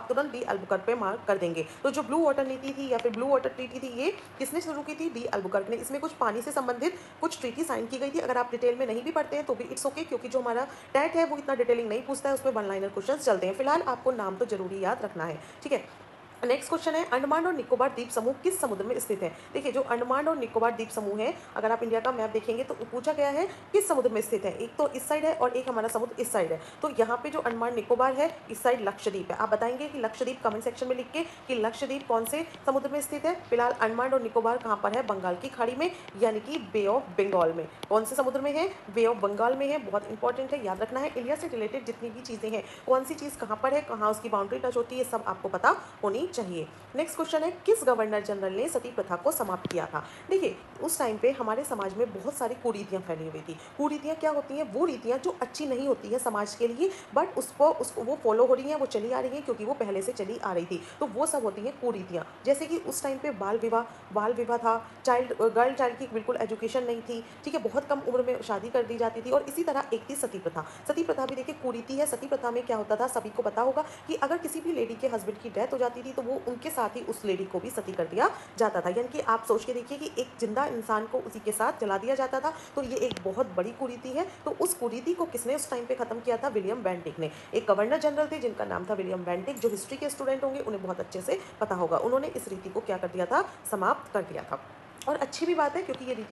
आप तुरंत de Albuquerque पे मार्क कर देंगे। तो जो ब्लू वाटर नीति थी या फिर ब्लू वाटर ट्रीटी थी, ये किसने शुरू की थी? डी अल्बुकर्क ने। इसमें कुछ पानी से संबंधित कुछ ट्रीटी साइन की गई थी। अगर आप डिटेल में नहीं भी पढ़ते हैं तो भी इट्स ओके, क्योंकि जो हमारा टेट है वो इतना डिटेलिंग नहीं पूछता है, उसमें वन लाइनर क्वेश्चन चलते हैं। फिलहाल आपको नाम तो जरूरी याद रखना है, ठीक है। नेक्स्ट क्वेश्चन है, अंडमान और निकोबार द्वीप समूह किस समुद्र में स्थित है? देखिए, जो अंडमान और निकोबार द्वीप समूह है, अगर आप इंडिया का मैप देखेंगे तो पूछा गया है किस समुद्र में स्थित है। एक तो इस साइड है और एक हमारा समुद्र इस साइड है। तो यहाँ पे जो अंडमान निकोबार है, इस साइड लक्षद्वीप है। आप बताएंगे कि लक्षद्वीप, कमेंट सेक्शन में लिख के कि लक्षद्वीप कौन से समुद्र में स्थित है। फिलहाल अंडमान और निकोबार कहाँ पर है? बंगाल की खाड़ी में, यानी कि बे ऑफ बंगाल में। कौन से समुद्र में है? बे ऑफ बंगाल में है। बहुत इंपॉर्टेंट है, याद रखना है। इंडिया से रिलेटेड जितनी भी चीजें हैं, कौन सी चीज कहाँ पर है, कहाँ उसकी बाउंड्री टच होती है, सब आपको पता होनी चाहिए। नेक्स्ट क्वेश्चन है, किस गवर्नर जनरल ने सती प्रथा को समाप्त किया था? देखिए, उस टाइम पे हमारे समाज में बहुत सारी कुरीतियां फैली हुई थी। कुरीतियां क्या होती हैं? वो रीतियां जो अच्छी नहीं होती है समाज के लिए, बट उसको वो फॉलो हो रही हैं, वो चली आ रही हैं क्योंकि वो पहले से चली आ रही थी। तो वो सब होती हैं कुरीतियां। जैसे कि उस टाइम पे बाल विवाह था, गर्ल चाइल्ड की बिल्कुल एजुकेशन नहीं थी, ठीक है, बहुत कम उम्र में शादी कर दी जाती थी। और इसी तरह एक थी सती प्रथा। सती प्रथा भी देखिए कुरीति है। सती प्रथा में क्या होता था, सभी को पता होगा कि अगर किसी भी लेडी के हस्बैंड की डेथ हो जाती थी तो वो उनके साथ ही उस लेडी को भी सती कर दिया जाता था। यानी कि आप सोच के देखिए कि एक जिंदा इंसान को उसी के साथ जला दिया जाता था। तो ये एक बहुत बड़ी कुरीति है। तो उस कुरीति को किसने उस टाइम पे खत्म किया था? विलियम बेंटिक ने। एक गवर्नर जनरल थे जिनका नाम था विलियम बेंटिक। जो हिस्ट्री के स्टूडेंट होंगे उन्हें बहुत अच्छे से पता होगा। उन्होंने इस रीति को क्या कर दिया था? समाप्त कर दिया था। और अच्छी भी बात है, क्योंकि ये रीति